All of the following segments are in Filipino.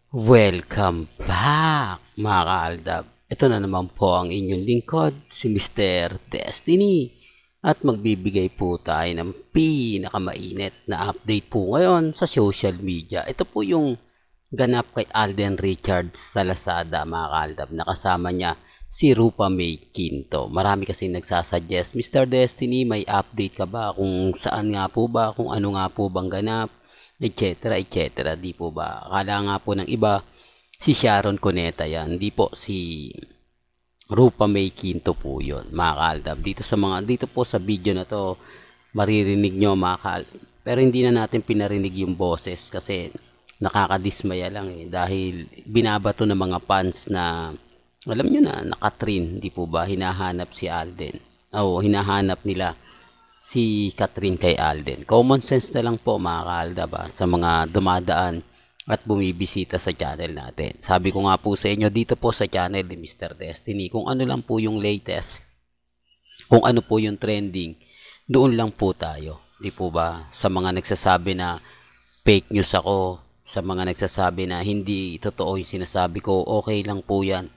Welcome back mga kaaldab. Ito na naman po ang inyong lingkod, si Mr. Destiny. At magbibigay po tayo ng pinakamainit na update po ngayon sa social media. Ito po yung ganap kay Alden Richards sa Lazada mga kaaldab. Nakasama niya si Rupa May Quinto. Marami kasi nagsasuggest, Mr. Destiny, may update ka ba kung saan nga po ba, kung ano nga po bang ganap, etc. etc. Di po ba? Akala nga po ng iba si Sharon Cuneta yan. Di po, si Rupa May Quinto po yun, mga kaaldab. Dito po sa video na to, maririnig nyo mga kaaldab. Pero hindi na natin pinarinig yung boses kasi nakakadismaya lang dahil binabato ng mga fans na alam nyo na, nakatrin. Di po ba? Hinahanap si Alden. O hinahanap nila si Catherine kay Alden. Common sense na lang po mga kaalda ba sa mga dumadaan at bumibisita sa channel natin. Sabi ko nga po sa inyo dito po sa channel ni Mr. Destiny kung ano lang po yung latest, kung ano po yung trending, doon lang po tayo. Di po ba? Sa mga nagsasabi na fake news ako, sa mga nagsasabi na hindi totoo yung sinasabi ko, okay lang po yan.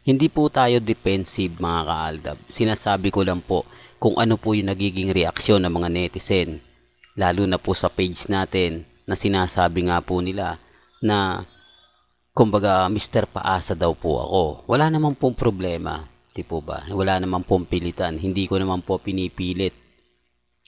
Hindi po tayo defensive mga kaaldab. Sinasabi ko lang po kung ano po yung nagiging reaksyon ng mga netizen. Lalo na po sa page natin na sinasabi nga po nila na kumbaga Mr. Paasa daw po ako. Wala naman pong problema. Di po ba? Wala naman pong pilitan. Hindi ko naman po pinipilit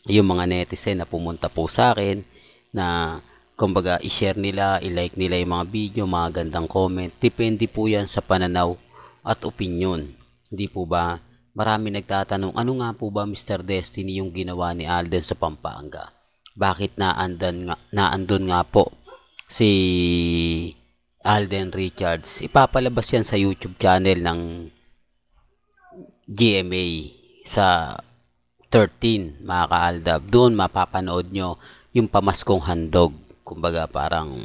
yung mga netizen na pumunta po sa akin na kumbaga i-share nila, i-like nila yung mga video, mga gandang comment. Depende po yan sa pananaw at opinion. Hindi po ba? Marami nagtatanong, ano nga po ba Mr. Destiny yung ginawa ni Alden sa Pampanga? Bakit naandun nga po si Alden Richards? Ipapalabas yan sa YouTube channel ng GMA sa 13 mga kaaldab. Doon mapapanood nyo yung pamaskong handog. Kumbaga parang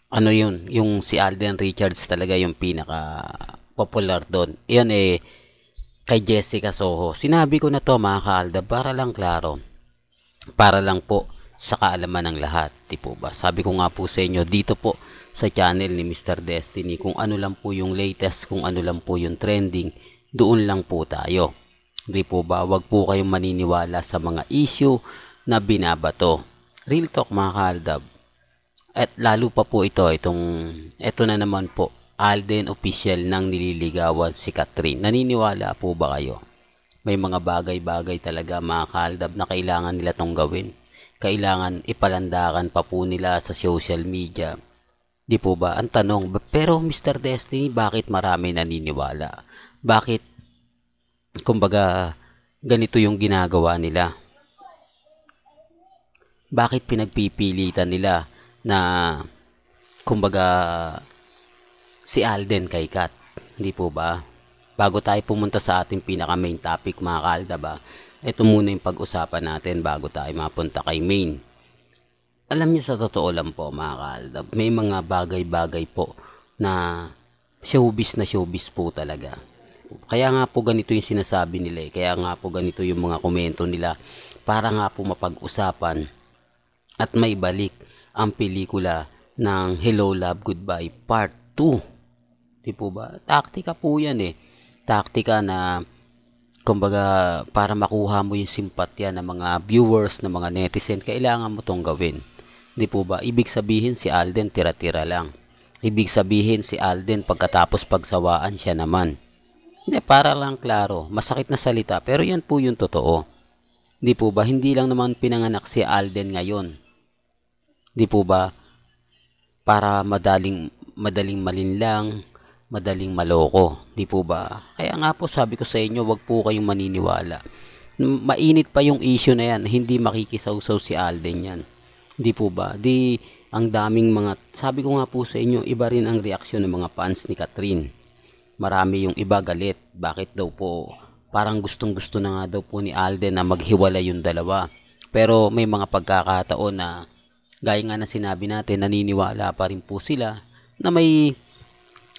ano yun, yung si Alden Richards talaga yung pinaka popular doon. Yan kay Jessica Soho. Sinabi ko na to mga kaaldab para lang klaro. Para lang po sa kaalaman ng lahat. Di po ba? Sabi ko nga po sa inyo dito po sa channel ni Mr. Destiny kung ano lang po yung latest, kung ano lang po yung trending, doon lang po tayo. Di po ba? Wag po kayong maniniwala sa mga issue na binabato. Real talk mga kaaldab. At lalo pa po ito na naman po, Alden official nang nililigawan si Catherine. Naniniwala po ba kayo? May mga bagay-bagay talaga mga kaaldab na kailangan nila tong gawin. Kailangan ipalandakan pa po nila sa social media. Di po ba? Ang tanong, pero Mr. Destiny, bakit marami naniniwala? Bakit, kumbaga, ganito yung ginagawa nila? Bakit pinagpipilitan nila na kumbaga si Alden kay Kat? Hindi po ba? Bago tayo pumunta sa ating pinaka main topic mga kaalda ba, ito muna yung pag-usapan natin bago tayo mapunta kay main. Alam niyo sa totoo lang po mga kaalda, may mga bagay-bagay po na showbiz po talaga. Kaya nga po ganito yung sinasabi nila kaya nga po ganito yung mga komento nila para nga po mapag-usapan at may balik ang pelikula ng Hello Love Goodbye Part 2. Di po ba? Taktika po yan Taktika na kumbaga para makuha mo yung simpatya ng mga viewers, ng mga netizen, kailangan mo tong gawin. Di po ba? Ibig sabihin si Alden tira-tira lang. Ibig sabihin si Alden pagkatapos pagsawaan siya naman. Hindi, para lang klaro. Masakit na salita pero yan po yung totoo. Di po ba? Hindi lang naman pinanganak si Alden ngayon. Di po ba? Para madaling malinlang, madaling maloko. Di po ba? Kaya nga po sabi ko sa inyo, wag po kayong maniniwala. Mainit pa yung issue na yan. Hindi makikisawsaw si Alden yan. Di po ba? Ang daming mga, sabi ko nga po sa inyo, iba rin ang reaksyon ng mga fans ni Catherine. Marami yung iba galit. Bakit daw po? Parang gustong-gusto na nga daw po ni Alden na maghiwalay yung dalawa. Pero may mga pagkakataon na gaya nga na sinabi natin, naniniwala pa rin po sila na may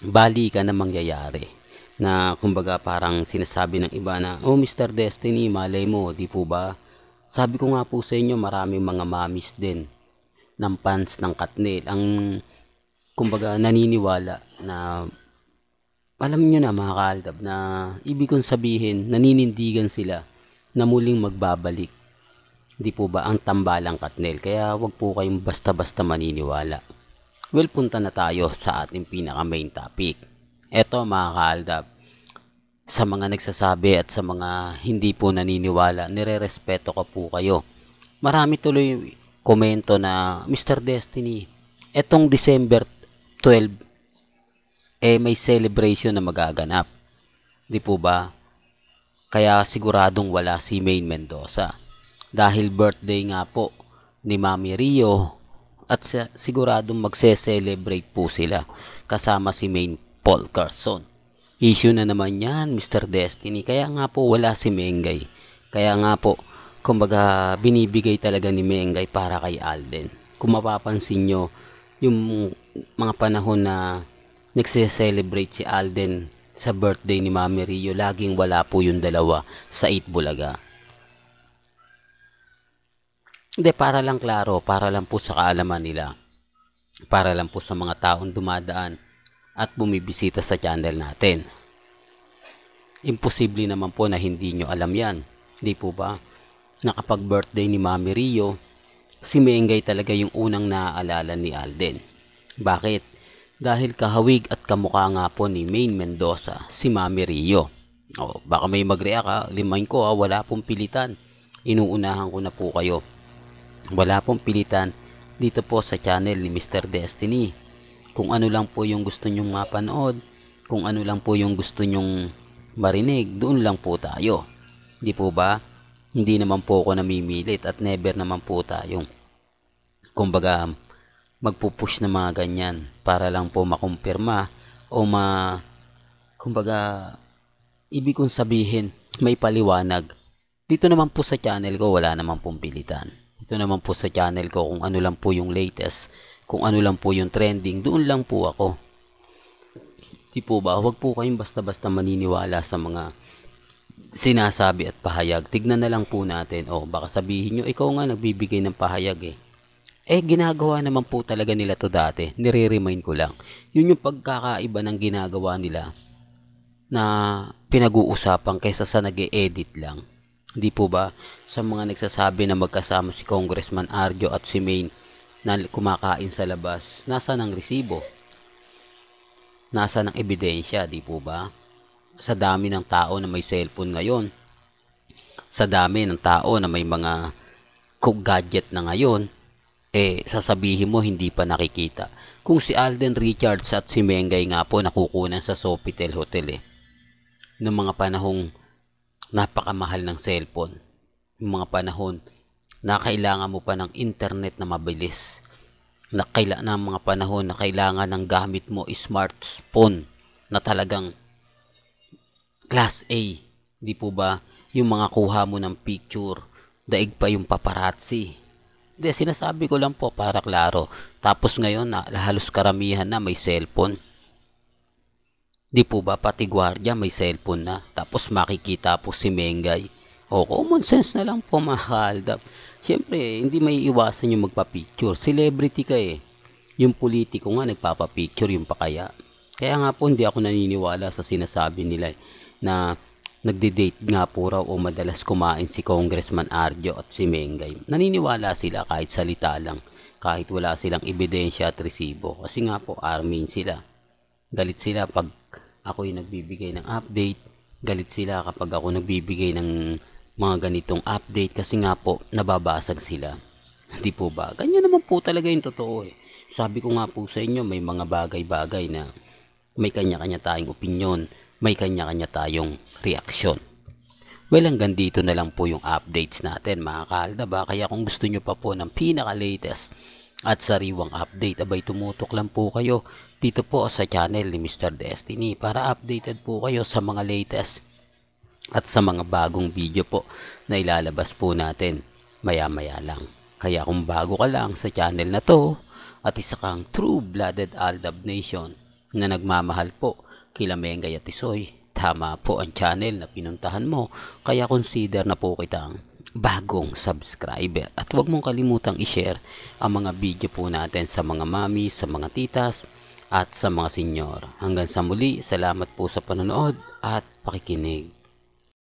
balikan na mangyayari. Na kumbaga parang sinasabi ng iba na, oh Mr. Destiny, malay mo, di po ba? Sabi ko nga po sa inyo, maraming mga mamis din ng fans ng Katnil. Ang kumbaga naniniwala na, alam nyo na mga kaaldab, na ibig kong sabihin naninindigan sila na muling magbabalik. Di po ba ang tambalang Katnel? Kaya wag po kayong basta-basta maniniwala. Well, punta na tayo sa ating pinaka main topic. Eto mga kaaldab, sa mga nagsasabi at sa mga hindi po naniniwala, nire-respeto ko po kayo. Marami tuloy komento na, Mr. Destiny, etong December 12, may celebration na magaganap. Di po ba? Kaya siguradong wala si Maine Mendoza. Dahil birthday nga po ni Mami Rio, at siguradong magse-celebrate po sila kasama si Maine Paul Carson. Issue na naman yan, Mr. Destiny. Kaya nga po wala si Mengay. Kaya nga po, kumbaga binibigay talaga ni Mengay para kay Alden. Kung mapapansin nyo, yung mga panahon na nagse-celebrate si Alden sa birthday ni Mami Rio, laging wala po yung dalawa sa 8 Bulaga. Hindi, para lang klaro, para lang po sa kaalaman nila. Para lang po sa mga taong dumadaan at bumibisita sa channel natin. Imposible naman po na hindi nyo alam yan. Di po ba? Na kapag birthday ni Mami Rio, si Mengay talaga yung unang naaalala ni Alden. Bakit? Dahil kahawig at kamukha nga po ni Maine Mendoza, si Mami Rio. O, baka may mag-react limain ko wala pong pilitan. Inuunahan ko na po kayo. Wala pong pilitan dito po sa channel ni Mr. Destiny. Kung ano lang po yung gusto nyong mapanood, kung ano lang po yung gusto nyong marinig, doon lang po tayo. Di po ba? Hindi naman po ako namimilit at never naman po tayong kumbaga magpupush na mga ganyan para lang po makumpirma o kumbaga ibig kong sabihin may paliwanag. Dito naman po sa channel ko wala naman pong pilitan. Ito naman po sa channel ko kung ano lang po yung latest, kung ano lang po yung trending, doon lang po ako. Di po ba? Huwag po kayong basta-basta maniniwala sa mga sinasabi at pahayag. Tignan na lang po natin. Baka sabihin nyo, ikaw nga nagbibigay ng pahayag ginagawa naman po talaga nila to dati. Nire-remind ko lang. Yun yung pagkakaiba ng ginagawa nila na pinag-uusapan kaysa sa nag-e-edit lang. Di po ba? Sa mga nagsasabi na magkasama si Congressman Arjo at si Maine na kumakain sa labas, nasa ng resibo? Nasa ng ebidensya, di po ba? Sa dami ng tao na may cellphone ngayon, sa dami ng tao na may mga gadget na ngayon, sasabihin mo hindi pa nakikita. Kung si Alden Richards at si Mengay nga po nakukunan sa Sofitel Hotel noong mga panahong napakamahal ng cellphone, yung mga panahon na kailangan mo pa ng internet na mabilis, na mga panahon na kailangan ng gamit mo smartphone na talagang class A, di po ba? Yung mga kuha mo ng picture, daig pa yung paparazzi. Hindi, sinasabi ko lang po para klaro. Tapos ngayon na halos karamihan na may cellphone. Di po ba pati gwardiya may cellphone na, tapos makikita po si Mengay. Common sense na lang po mga kaaldab. Siyempre, hindi may iwasan yung magpa-picture. Celebrity ka Yung politiko nga nagpapa-picture, yung pa kaya. Kaya nga po hindi ako naniniwala sa sinasabi nila na nagde-date nga po raw o madalas kumain si Congressman Arjo at si Mengay. Naniniwala sila kahit salita lang, kahit wala silang ebidensya at resibo. Kasi nga po, armin sila. Galit sila pag ako yung nagbibigay ng update. Galit sila kapag ako nagbibigay ng mga ganitong update kasi nga po nababasag sila. Hindi po ba? Ganyan naman po talaga yung totoo Sabi ko nga po sa inyo, may mga bagay-bagay na may kanya-kanya tayong opinyon, may kanya-kanya tayong reaksyon. Well, hanggang dito na lang po yung updates natin mga kaaldab. Kaya kung gusto nyo pa po ng pinaka-latest at sariwang update, abay tumutok lang po kayo dito po sa channel ni Mr. Destiny para updated po kayo sa mga latest at sa mga bagong video po na ilalabas po natin maya-maya lang. Kaya kung bago ka lang sa channel na to at isa kang true-blooded Aldab Nation na nagmamahal po kila Mengay at Tisoy, tama po ang channel na pinuntahan mo. Kaya consider na po kitang bagong subscriber. At huwag mong kalimutang i-share ang mga video po natin sa mga mami, sa mga titas, at sa mga senyor. Hanggang sa muli, salamat po sa panonood at pakikinig.